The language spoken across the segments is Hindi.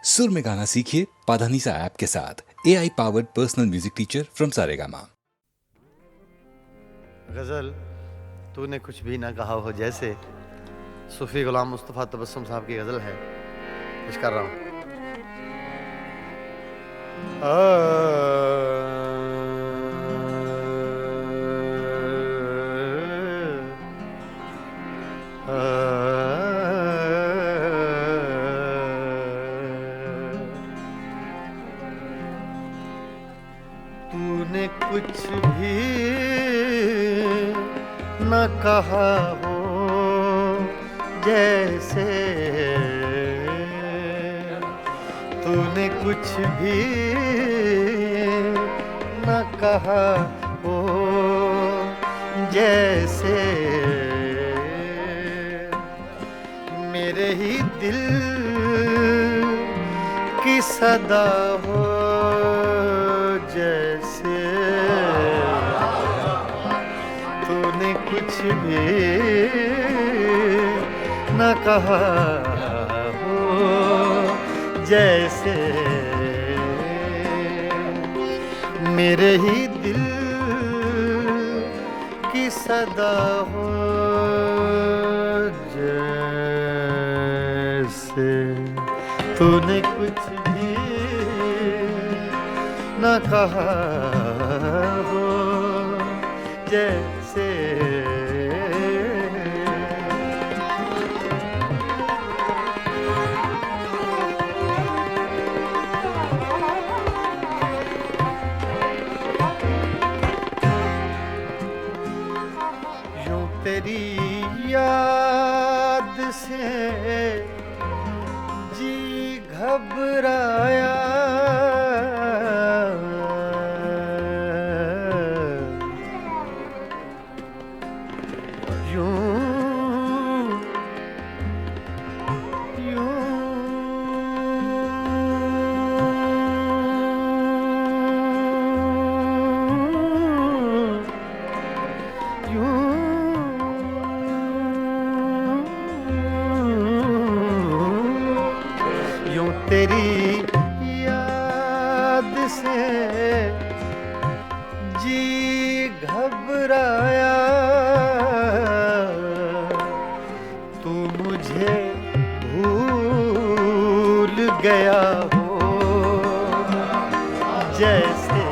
सुर में गाना सीखिए पाधानीसा ऐप के साथ। AI powered personal music teacher from Saregama. गज़ल तूने कुछ भी ना कहा हो जैसे सूफी गुलाम मुस्तफ़ा तबस्सुम साहब की गज़ल है, कुछ कर रहा हूँ। तूने कुछ भी न कहा हो जैसे, तूने कुछ भी न कहा हो जैसे, मेरे ही दिल की सदा हो जैसे, तूने कुछ भी न कहा हो जैसे, मेरे ही दिल की सदा हो जैसे, तूने कुछ भी न कहा हो जैसे। यूं तेरी याद से जी घबराया, यूं तेरी याद से जी घबराया, तू मुझे भूल गया हो जैसे,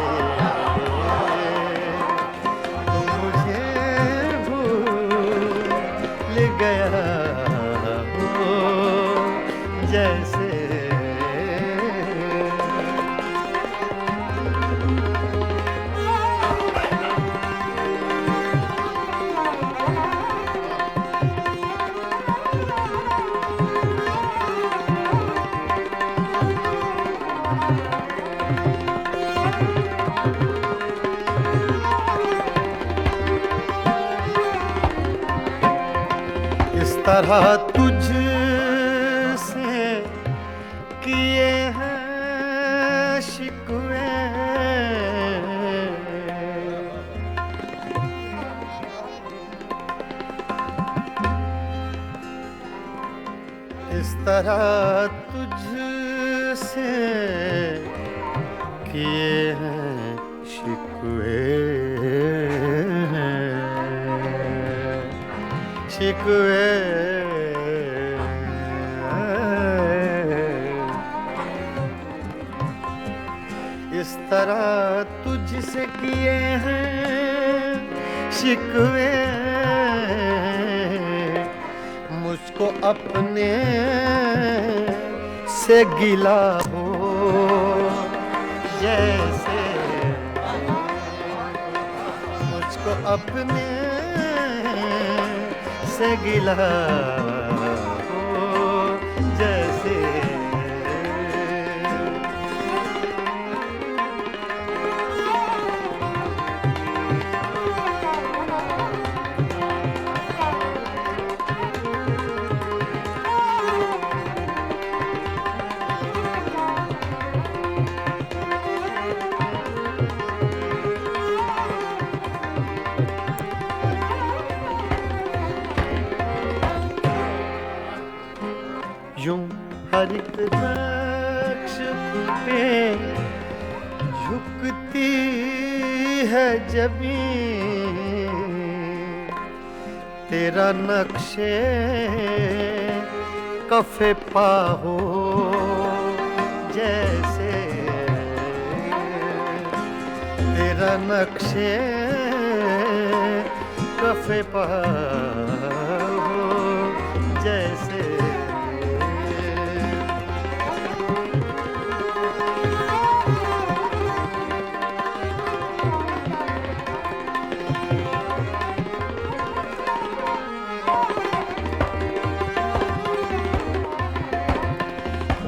तू मुझे भूल गया हो जैसे। इस तरह तुझसे किए हैं शिकवे, इस तरह तुझसे किए हैं शिकवे, शिकवे, इस तरह तुझसे किए हैं शिकवे, मुझको अपने से गिला हो जैसे, मुझको अपने से गिला हो जैसे। यूं हर एक झुकती है जबीं तेरा नक्शे कफे पा हो जैसे, तेरा नक्शे कफे पा हो जैसे।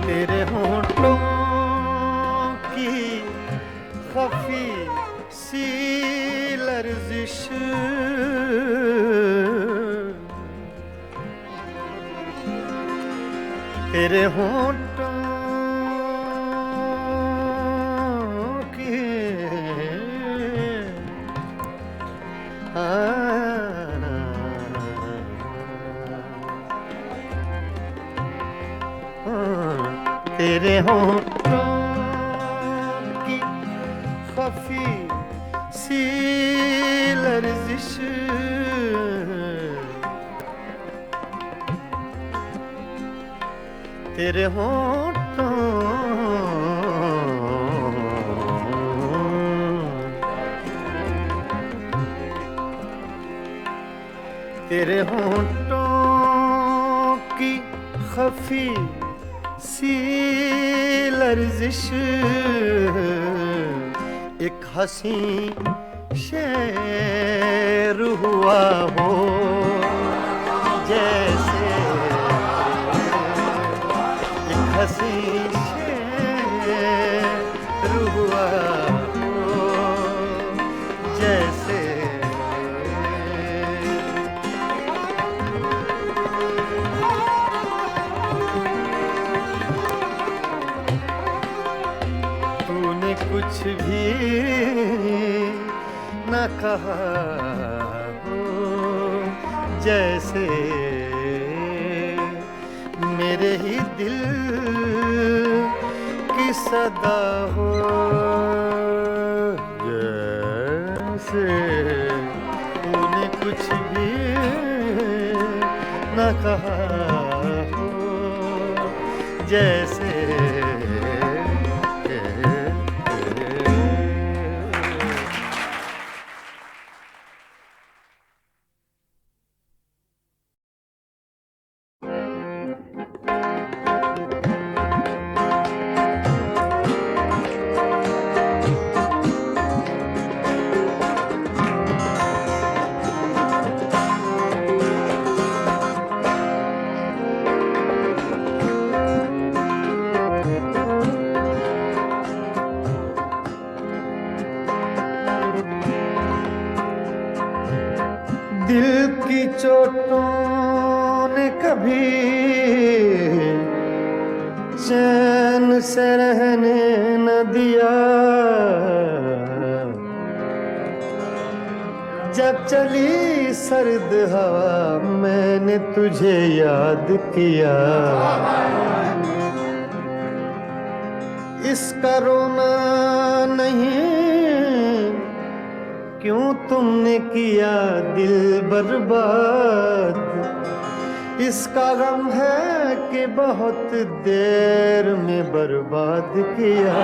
तेरे होंठों की खफी सी लर्जिश, तेरे होंठों की तेरे होंठों की खफी सी लर्जिश, तेरे होंठों तेरे होंठों की खफी सी लर्जिश, एक हंसी शेर हुआ हो जैसे, एक हंसी शेर हुआ हो जैसे। कुछ भी न कहा हो जैसे, मेरे ही दिल की सदा हो जैसे, तूने कुछ भी न कहा हो जैसे। दिल की चोटों ने कभी चैन से रहने न दिया, जब चली सर्द हवा मैंने तुझे याद किया। इसका रोना नहीं क्यों तुमने किया दिल बर्बाद, इसका गम है कि बहुत देर में बर्बाद किया।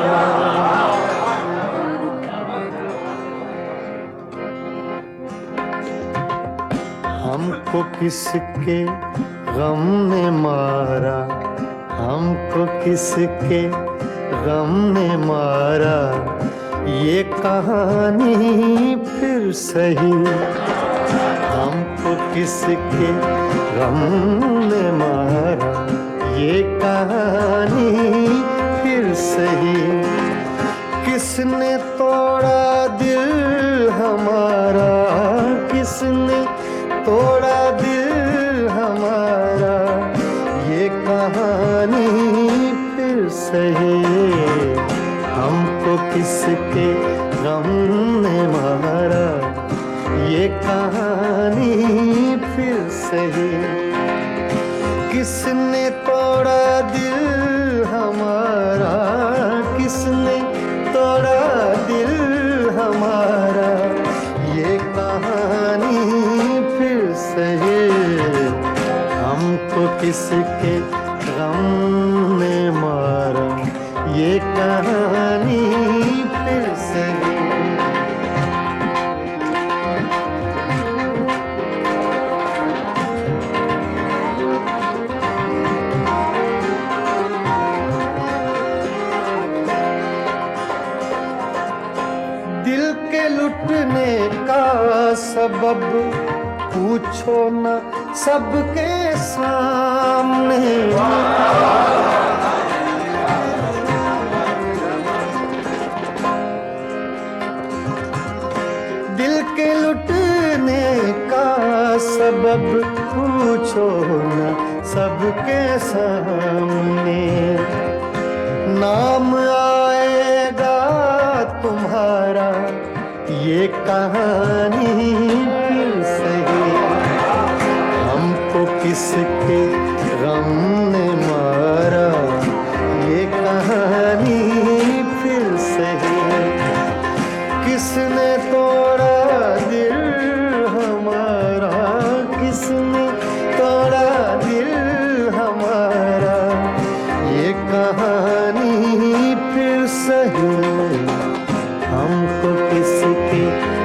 हमको किसके गम ने मारा, हमको किसके गम ने मारा, ये कहानी फिर सही। हमको किसके गम ने मारा, ये कहानी फिर सही। किसने तोड़ा दिल हमारा, किसने तोड़ा दिल हमारा, ये कहानी फिर सही। हमको किसके गम ने मारा, ये कहानी फिर सही। किसने तोड़ा दिल हमारा, किसने तोड़ा दिल ये कहानी फिर से। दिल के लुटने का सबब पूछो न सबके सामने। दिल के लुटने का सबब पूछो न सबके सामने। नाम आएगा तुम्हारा ये कहानी फिर सही। हमको किसके गम ने मारा ये कहानी फिर सही। किसने तोड़ा दिल हमारा, किसने तोड़ा दिल हमारा ये कहानी फिर सही। हमको किसके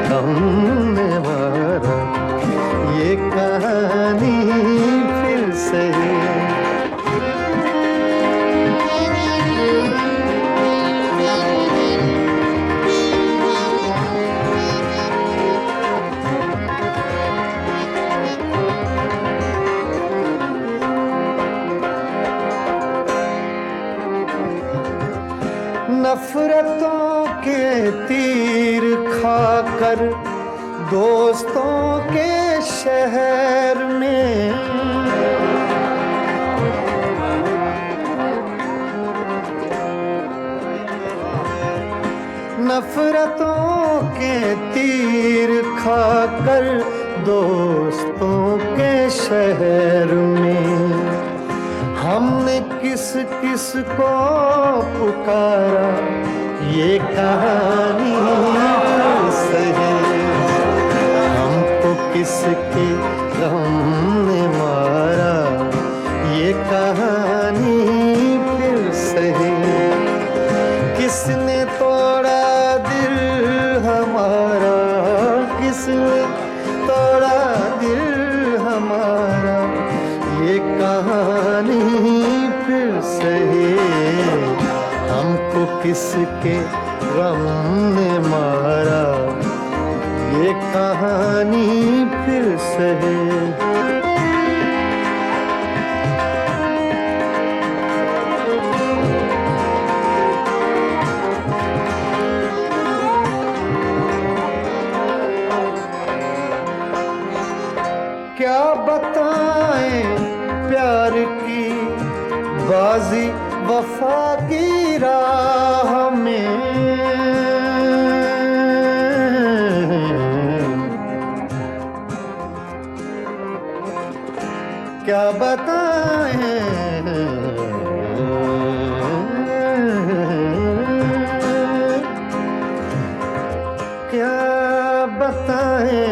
गम ने मारा ये कहानी फिर सही। नफरतों के तीर खाकर दोस्तों के शहर में। नफरतों के तीर खाकर दोस्तों के शहर में। हमने किस किस को पुकारा ये कहानी फिर सही। हमको किसके गम ने मारा ये कहानी फिर सही। किसने तोड़ा दिल हमारा, किसने तोड़ा दिल हमारा ये कहानी फिर सही। हमको किसके गम ने मारा ये कहानी फिर सही। क्या बताएं प्यार की बाजी वफा की राह में। क्या बताएं क्या बताएं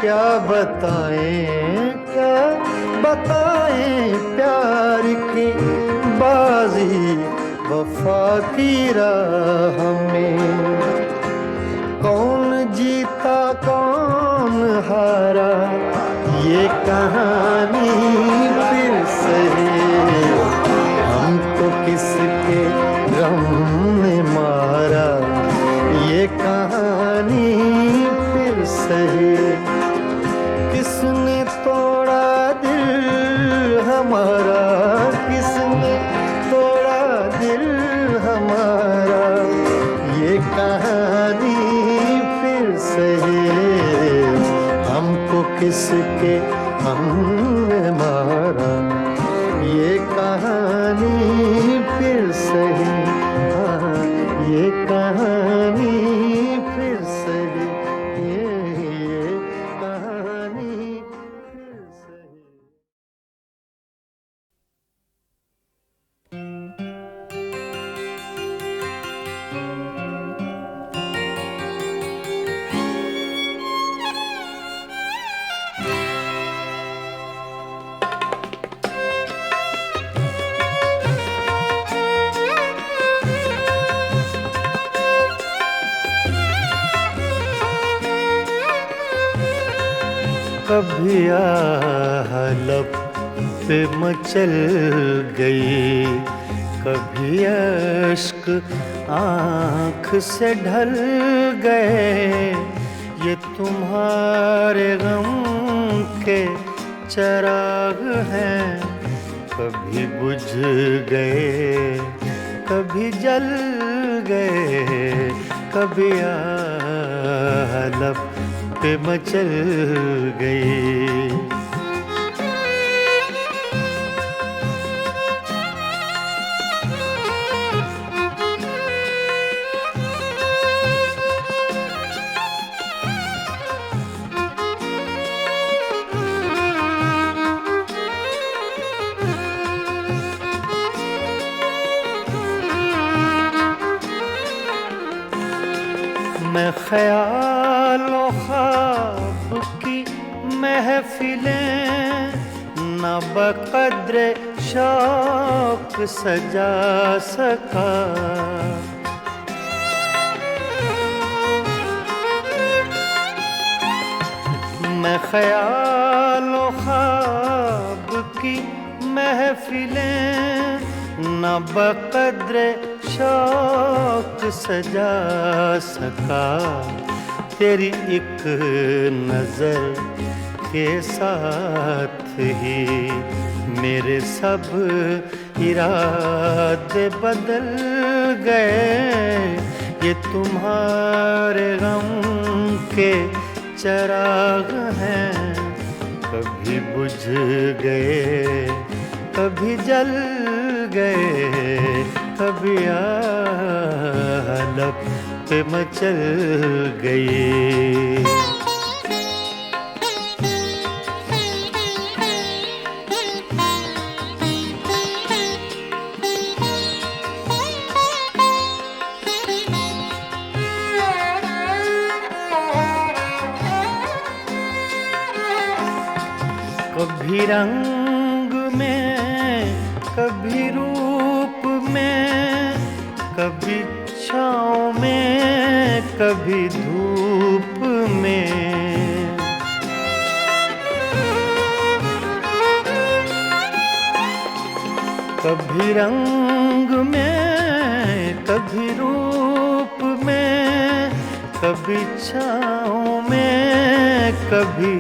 क्या बताएं क्या बताएं प्यार की बाजी वफा की राह में। कौन जीता कौन हारा ये कहानी फिर सही। हमको किसके गम ने मारा ये कहानी फिर सही। किसने तोड़ा दिल हमारा, किसने तोड़ा दिल हमारा ये कहानी फिर सही। हमको किसके हमने मारा ये कहानी फिर सही। हाँ, ये कहानी फिर सही। ये कहानी फिर सही। कभी आह लब पे मचल गई, कभी अश्क आँख से ढल गए। ये तुम्हारे गम के चराग हैं, कभी बुझ गए कभी जल गए, कभी आह लब पे मचल गई। मैं ख्यालों ख्वाब की महफिलें न बक़द्र शौक सजा सका। मैं ख्यालों ख्वाब की महफिलें न बक़द्र शौक सजा सका। तेरी एक नजर के साथ ही मेरे सब इरादे बदल गए। ये तुम्हारे गम के चराग हैं, कभी बुझ गए कभी जल गए, कभी आह लब पे मचल गई। कभी रंग में कभी रूप में, कभी छाँव में कभी धूप में। कभी रंग में कभी रूप में, कभी छाँव में कभी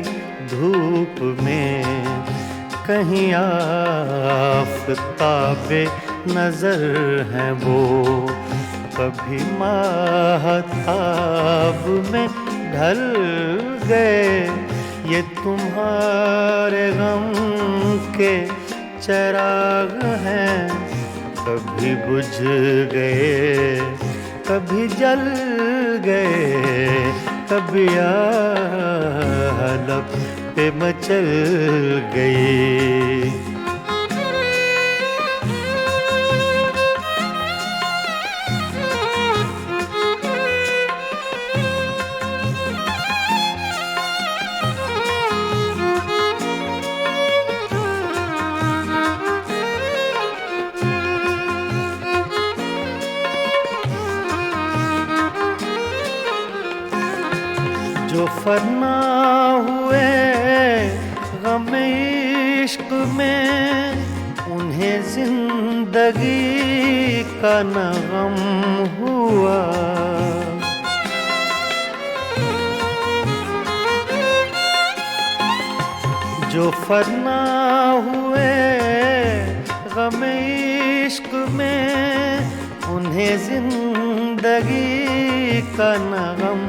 धूप में। कहीं आफ़ताबे नजर हैं वो, कभी माहताब में ढल गए। ये तुम्हारे गम के चराग हैं, कभी बुझ गए कभी जल गए, कभी आह लब पे मचल गई। जो फना हुए गम इश्क में, उन्हें जिंदगी का न गम हुआ। जो फना हुए गम इश्क में, उन्हें जिंदगी का न गम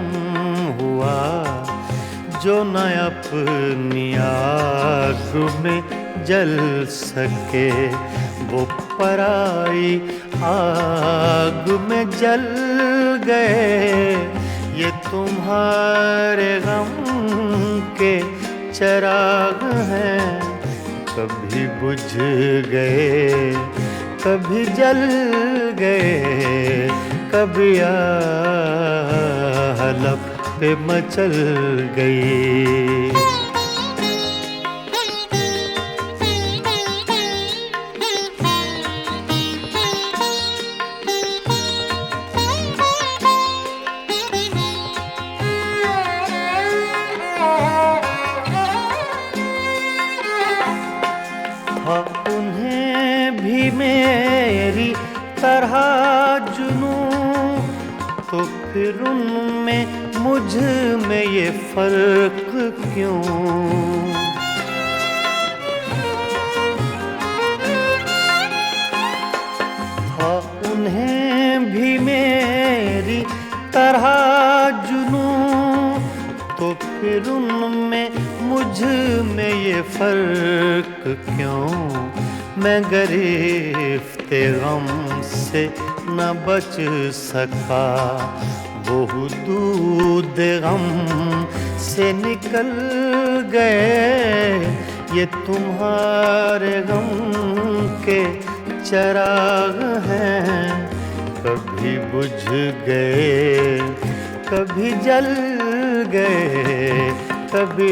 हुआ। जो न अपनी आग में जल सके, वो पराई आग में जल गए। ये तुम्हारे गम के चराग हैं, कभी बुझ गए कभी जल गए, कभी आह लब पे मचल गई। तरह जुनूं तो फिर उनमें मुझ में ये फर्क क्यों? हाँ, उन्हें भी मेरी तरह जुनूं तो फिर उनमें मुझ में ये फर्क क्यों? मैं गिरफ्ते गम से न बच सका, वो दूध गम से निकल गए। ये तुम्हारे गम के चिराग हैं, कभी बुझ गए कभी जल गए, कभी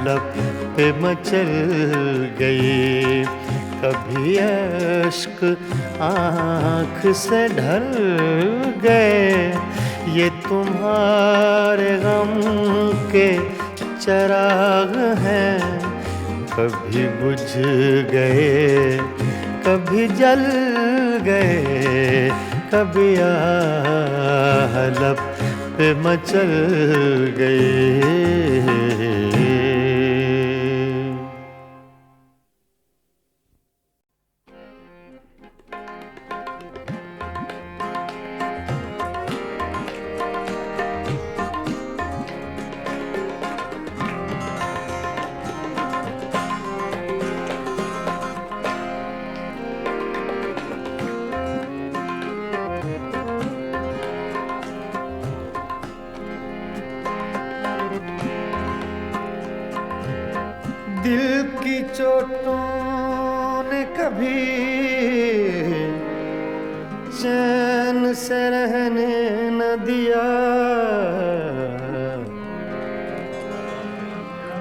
लब पे मचल गई, कभी अश्क आँख से ढल गए। ये तुम्हारे गम के चिराग हैं, कभी बुझ गए कभी जल गए, कभी लब पे मचल गए। दिल की चोटों ने कभी चैन से रहने न दिया,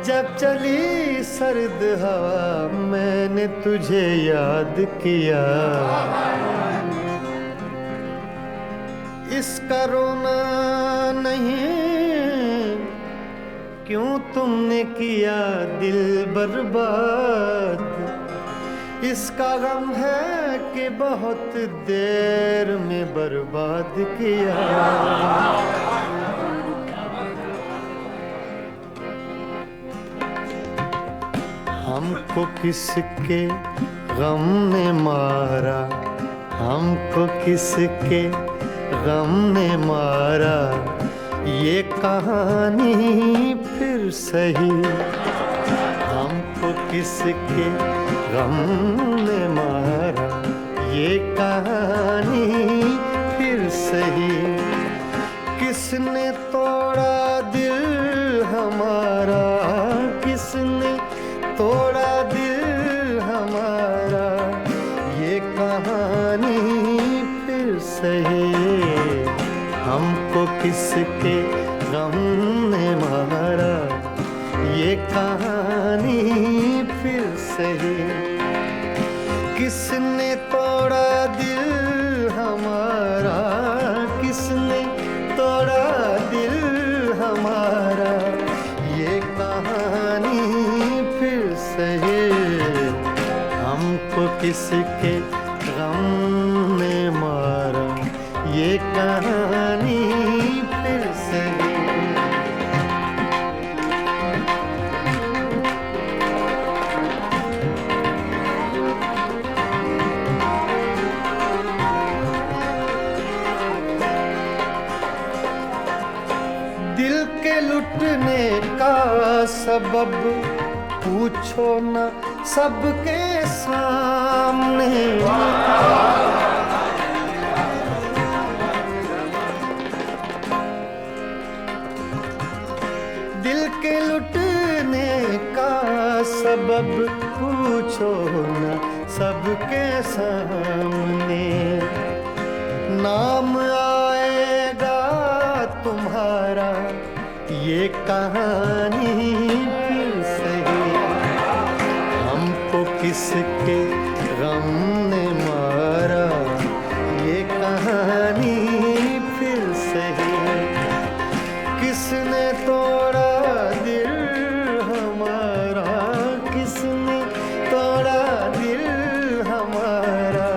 जब चली सर्द हवा मैंने तुझे याद किया। इसका रोना नहीं क्यों तुमने किया दिल बर्बाद, इसका गम है कि बहुत देर में बर्बाद किया। हमको किसके गम ने मारा, हमको किसके गम ने मारा, ये कहानी फिर सही। हमको किसके गम ने मारा, ये कहानी फिर सही। किसने तोड़ा दिल हमारा, किसने तोड़ा दिल हमारा, ये कहानी फिर सही। हमको किसके गम ने मारा, ये कहानी फिर सही। किसने तोड़ा दिल हमारा, किसने तोड़ा दिल हमारा, ये कहानी फिर सही। हमको किसके गम ने मारा, ये कहानी फिर सही। दिल के लुटने का सबब पूछो न सबके सामने। दिल के लुटने का सबब पूछो न सबके सामने। नाम आएगा तुम्हारा, ये कहानी फिर सही। हमको किसके गम ने मारा, ये कहानी फिर सही। किसने तोड़ा दिल हमारा, किसने तोड़ा दिल हमारा,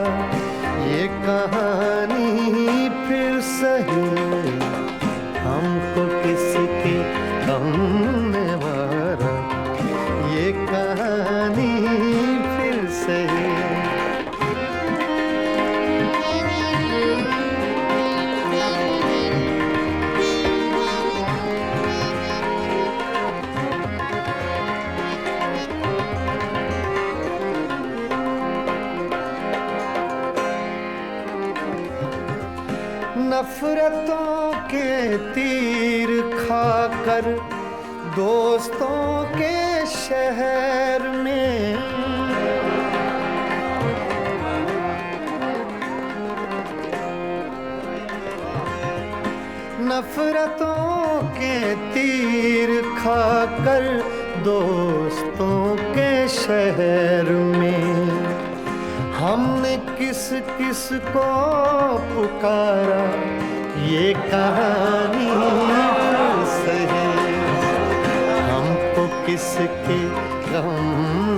नफरतों के तीर खाकर दोस्तों के शहर में नफरतों के तीर खाकर दोस्तों के शहर में हमने किस किस को पुकारा ये कहानी सही हमको किसके गम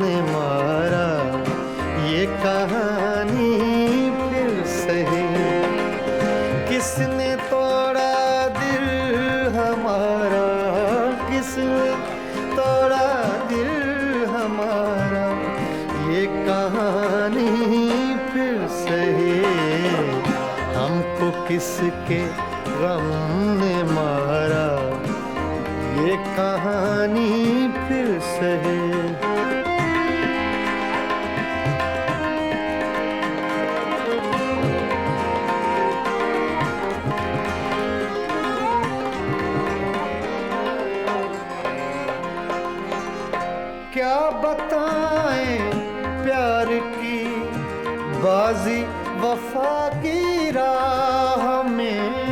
ने मारा ये कहानी फिर सही किसने तोड़ा दिल हमारा किसने तोड़ा दिल हमारा ये कहानी फिर सही हमको किसके गम ने मारा ये कहानी फिर सही क्या बताएं प्यार की बाजी वफा की राह में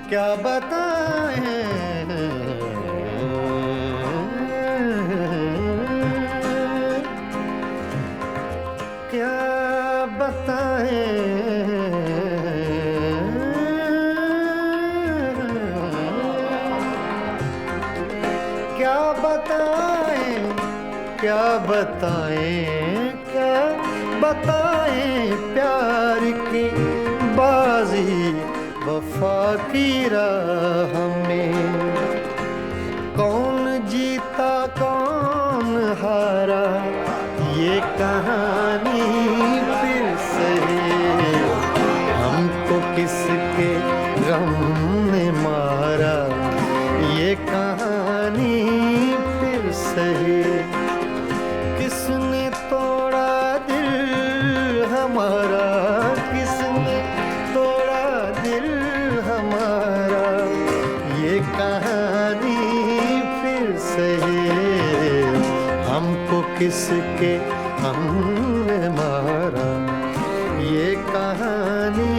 क्या बताएं क्या बताएं क्या बताएं क्या बताएं क्या बताएं प्यार की बाजी वफा की राह में कौन जीता कौन हारा ये कहानी फिर सही हमको किसके गम ने मारा ये कहानी फिर सही किसने तोड़ा दिल हमारा किसने तोड़ा दिल हमारा ये कहानी फिर सही हमको किसके हमने मारा ये कहानी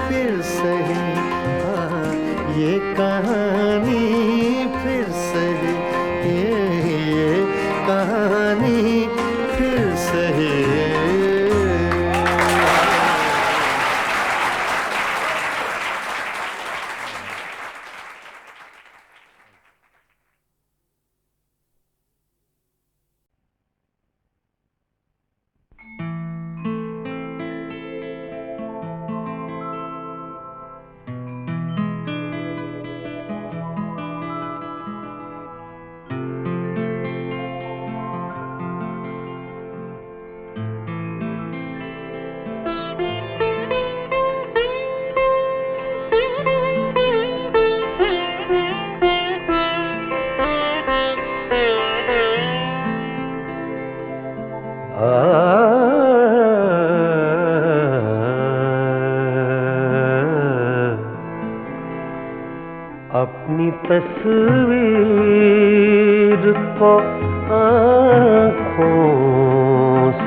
फिर सही हाँ ये कहानी फिर सही ये कहानी फिर सही अपनी तस्वीर को आँखों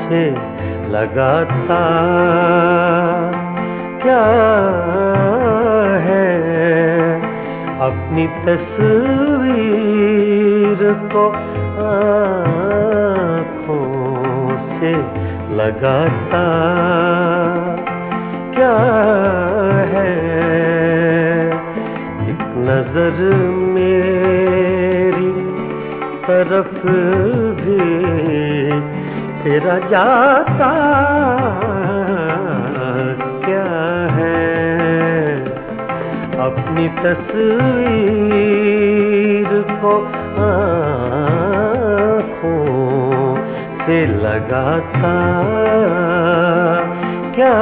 से लगाता क्या है अपनी तस्वीर को आँखों से लगाता क्या है नजर मेरी तरफ भी तेरा जाता क्या है अपनी तस्वीर को आँखों से लगाता क्या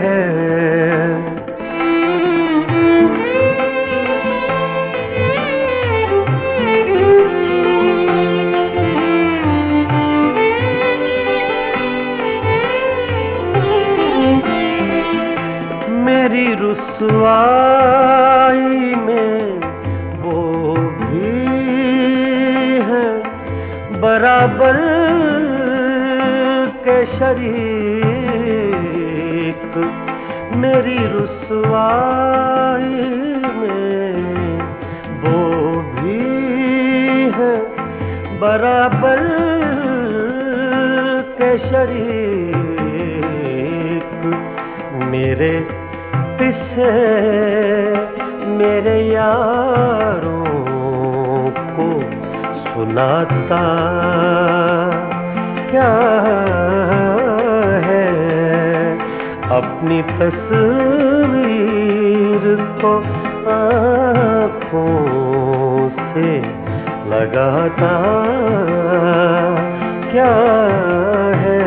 है रुसवाई में वो भी है बराबर के शरीक। मेरी रुसवाई में वो भी है बराबर के शरीक। मेरे किस्से मेरे यारों को सुनाता क्या है, अपनी तस्वीर को आँखों से लगाता क्या है।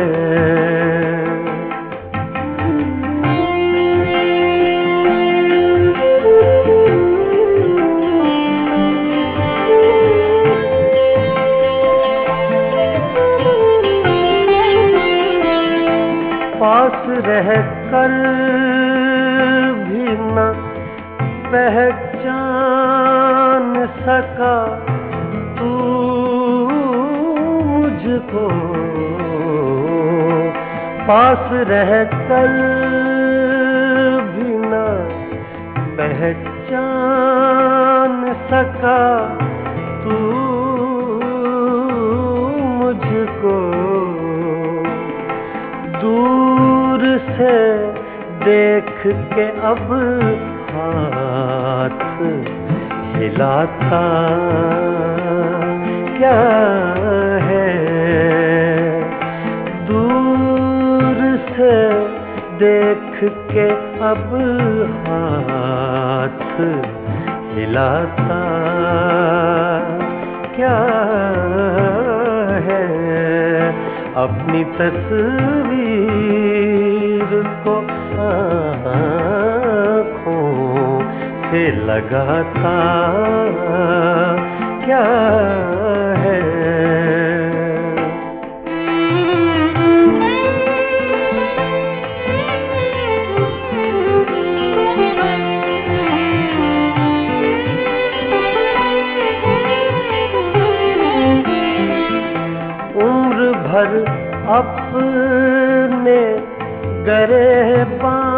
पास रह कर भी न पहचान सका तू मुझको, पास रह कर भी न पहचान सका तू मुझको। दूर से देख के अब हाथ हिलाता क्या है, दूर से देख के अब हाथ हिलाता क्या है। अपनी तस्वीर को आँखों से लगाता क्या है। उम्र भर अपने गिरबान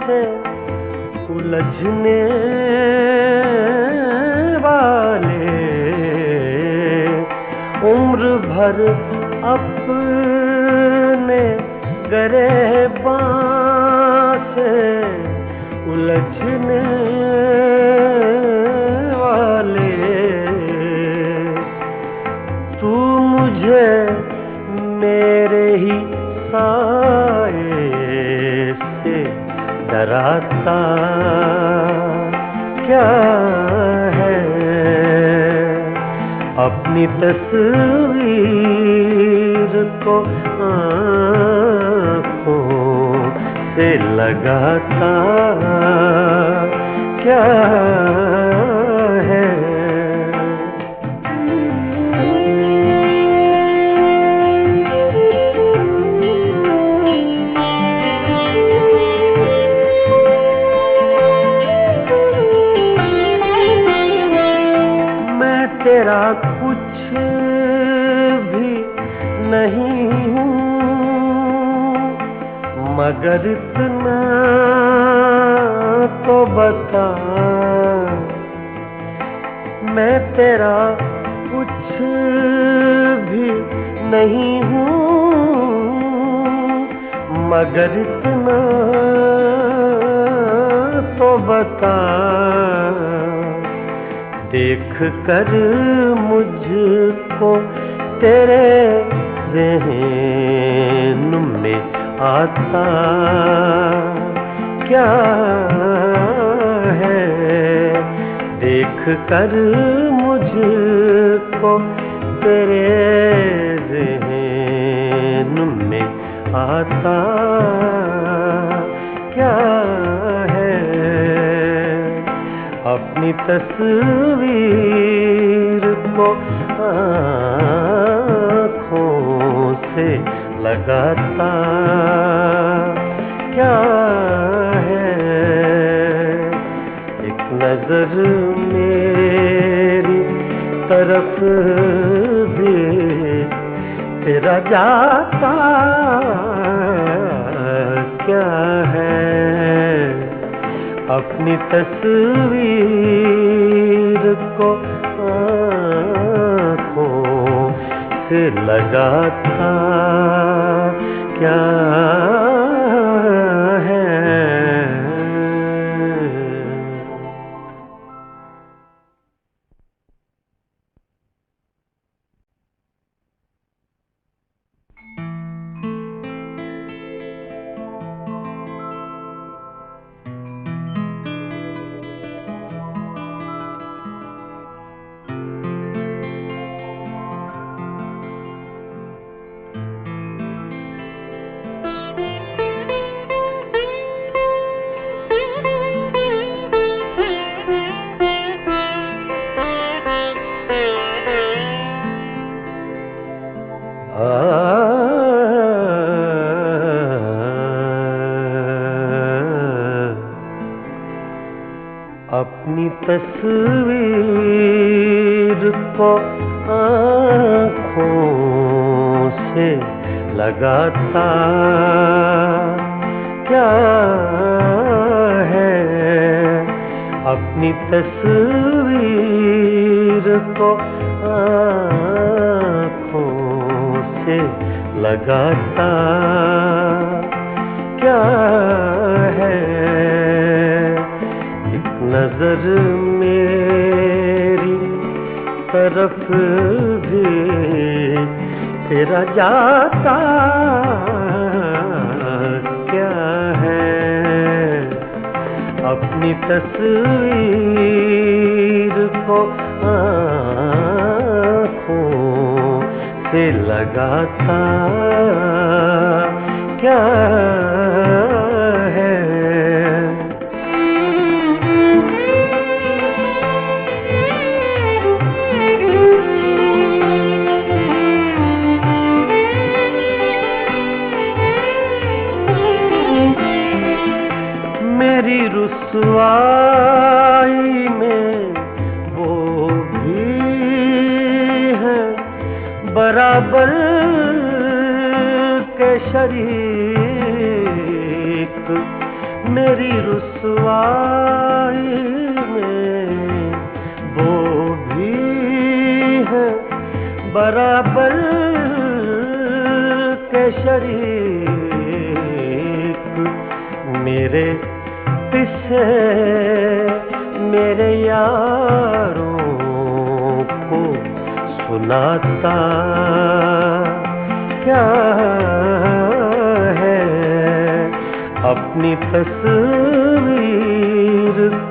से उलझने वाले, उम्र भर अपने गिरबान से उलझने वाले। तू मुझे मेरे ही साए से डराता क्या है। अपनी तस्वीर को आँखों से लगाता क्या है। तेरा कुछ भी नहीं हूँ मगर इतना तो बता, मैं तेरा कुछ भी नहीं हूँ मगर इतना तो बता। देख कर मुझको तेरे ज़हन में आता क्या है। देख कर मुझको तेरे ज़हन में आता क्या है। अपनी तस्वीर को आँखों से लगाता क्या है। नजर मेरी तरफ भी तेरा जाता क्या है, अपनी तस्वीर को आँखों से लगाता क्या है। अपनी तस्वीर को आँखों से लगाता क्या है, अपनी तस्वीर को आँखों से लगाता क्या है, नजर मेरी तरफ भी तेरा जाता क्या है, अपनी तस्वीर को आँखों से लगाता क्या है। मेरी रुसवाई में वो भी है बराबर के शरीक, मेरी रुसवाई में वो भी है बराबर के शरीक, मेरे किसे मेरे यारों को सुनाता क्या है, अपनी तस्वीर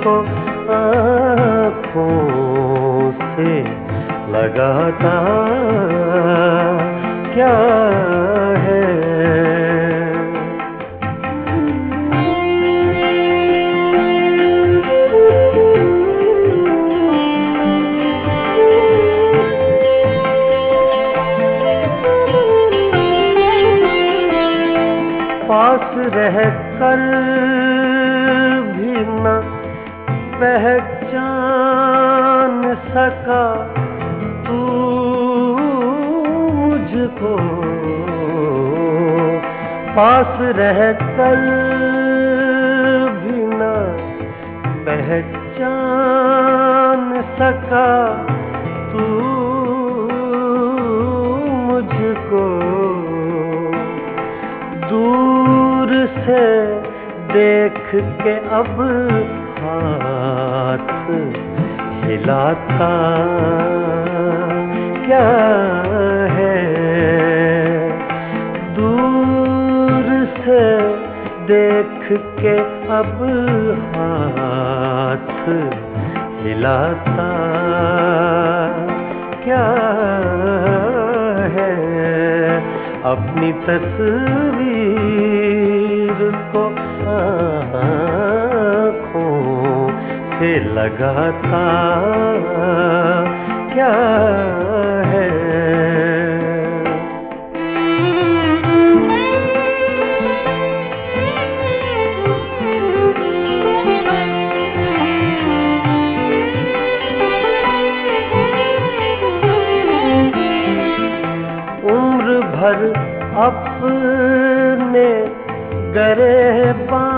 को आँखों से लगाता क्या है। पास रह कर भी न पहचान सका तू मुझको, पास रह कर भी न पहचान सका तू मुझको, दूर से देख के अब हाथ हिलाता क्या है, दूर से देख के अब हाथ हिलाता क्या है, अपनी तस्वीर को आँखों से लगाता क्या है। अपने गिरबान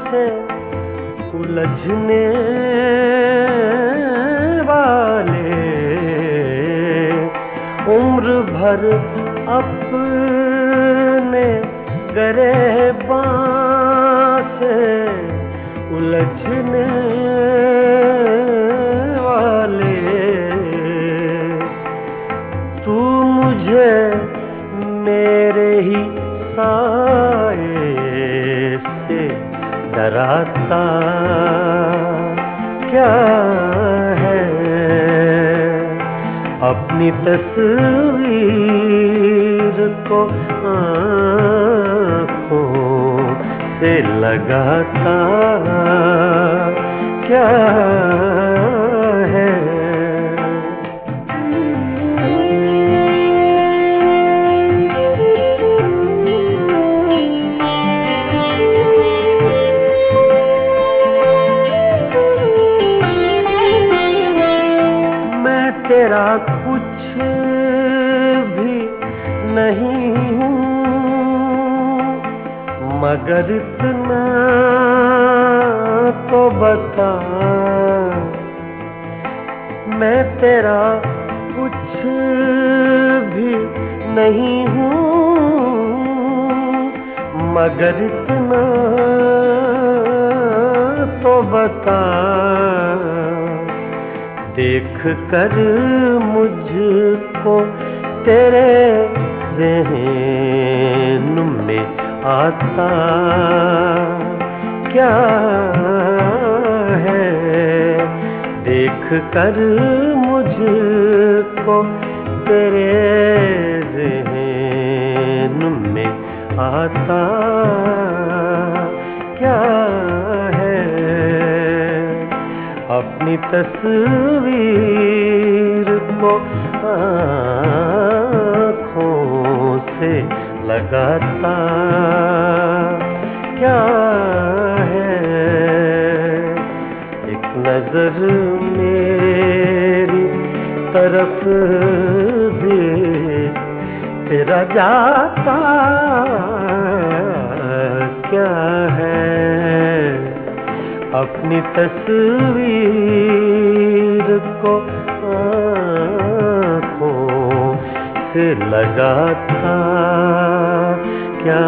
से उलझने वाले, उम्र भर अपने गिरबान से उलझने वाले, तू मुझे मेरे ही साए से डराता क्या है। अपनी तस्वीर को आँखों से लगाता क्या है। मैं तेरा कुछ भी नहीं हूँ, मगर इतना तो बता, मैं तेरा कुछ भी नहीं हूँ, मगर इतना तो बता। देख कर मुझको तेरे ज़हन में आता क्या है। देख कर मुझको तेरे ज़हन में आता क्या है। अपनी तस्वीर को आँखों से लगाता क्या है। एक नजर मेरी तरफ भी तेरा जाता क्या है। अपनी तस्वीर को आँखों से लगाता क्या